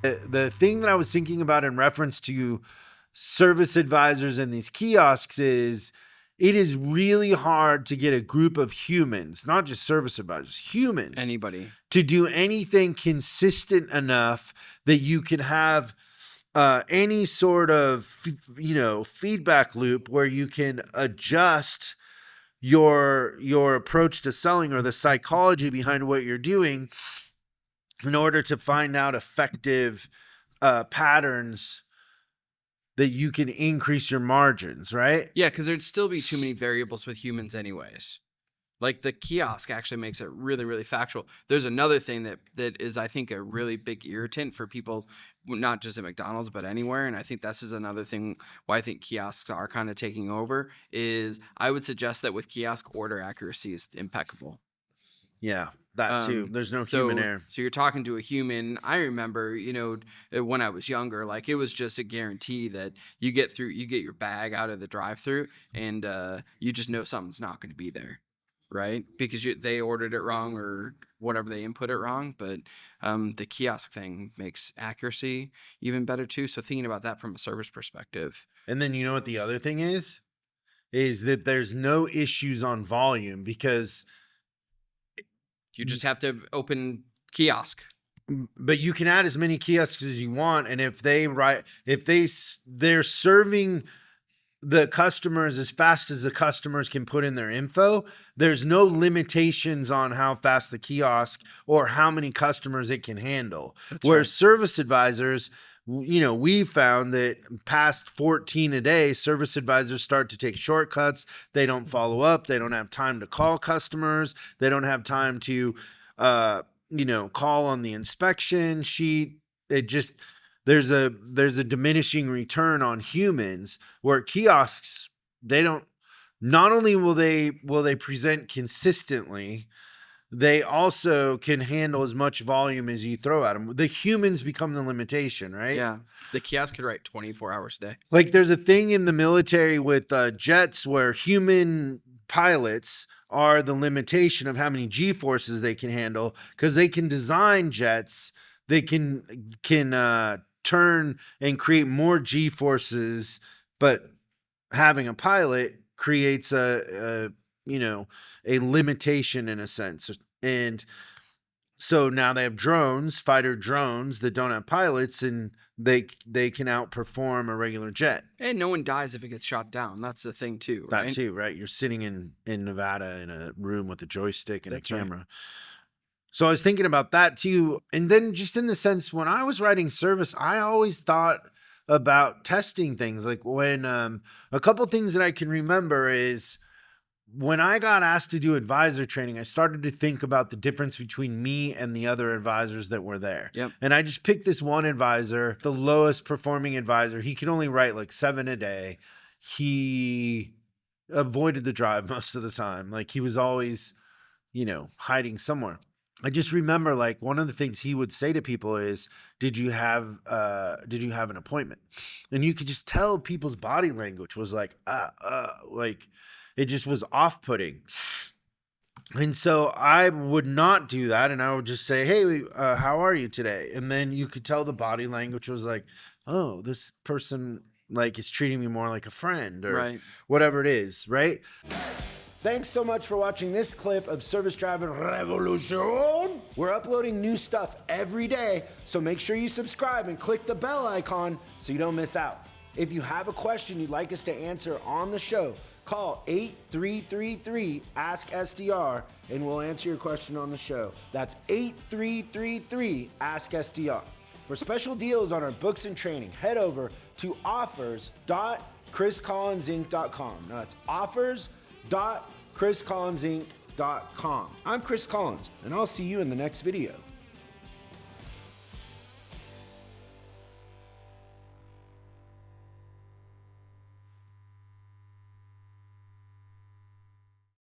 The thing that I was thinking about in reference to service advisors and these kiosks is it is really hard to get a group of humans, not just service advisors, humans, Anybody. to do anything consistent enough that you can have any sort of, feedback loop where you can adjust your approach to selling or the psychology behind what you're doing in order to find out effective patterns that you can increase your margins, right? Yeah, because there'd still be too many variables with humans anyways. Like the kiosk actually makes it really, really factual. There's another thing that is, I think, a really big irritant for people, not just at McDonald's, but anywhere. And I think this is another thing why I think kiosks are kind of taking over is I would suggest that with kiosk, order accuracy is impeccable. Yeah, that too. There's no human error. So you're talking to a human. I remember, when I was younger, like it was just a guarantee that you get your bag out of the drive-thru and you just know something's not going to be there, right? Because they ordered it wrong or whatever, they input it wrong. But the kiosk thing makes accuracy even better too. So thinking about that from a service perspective. And then you know what the other thing is that there's no issues on volume because you just have to open kiosk. But you can add as many kiosks as you want, and if they're serving the customers as fast as the customers can put in their info, there's no limitations on how fast the kiosk or how many customers it can handle. Whereas service advisors, we found that past 14 a day, service advisors start to take shortcuts. They don't follow up. They don't have time to call customers. They don't have time to, call on the inspection sheet. There's a diminishing return on humans, where kiosks, not only will they present consistently, they also can handle as much volume as you throw at them. The humans become the limitation, right? Yeah. The kiosk could write 24 hours a day. Like there's a thing in the military with jets where human pilots are the limitation of how many G-forces they can handle, because they can design jets. They can turn and create more G-forces, but having a pilot creates a limitation in a sense. And so now they have fighter drones that don't have pilots, and they can outperform a regular jet. And no one dies if it gets shot down. That's the thing too, right? That too, right? You're sitting in Nevada in a room with a joystick and a camera. Right. So I was thinking about that too. And then just in the sense, when I was writing service, I always thought about testing things. Like when a couple things that I can remember is when I got asked to do advisor training, I started to think about the difference between me and the other advisors that were there. Yep. And I just picked this one advisor, the lowest performing advisor. He could only write like 7 a day. He avoided the drive most of the time. Like he was always, hiding somewhere. I just remember like one of the things he would say to people is, did you have an appointment? And you could just tell people's body language was like it just was off-putting. And so I would not do that. And I would just say, hey, how are you today? And then you could tell the body language was like, oh, this person like is treating me more like a friend or whatever it is. Right. Thanks so much for watching this clip of Service Driving Revolution. We're uploading new stuff every day, so make sure you subscribe and click the bell icon so you don't miss out. If you have a question you'd like us to answer on the show, call 8333-ASK-SDR and we'll answer your question on the show. That's 8333-ASK-SDR. For special deals on our books and training, head over to offers.chriscollinsinc.com. Now that's offers.chriscollinsinc.com. I'm Chris Collins, and I'll see you in the next video.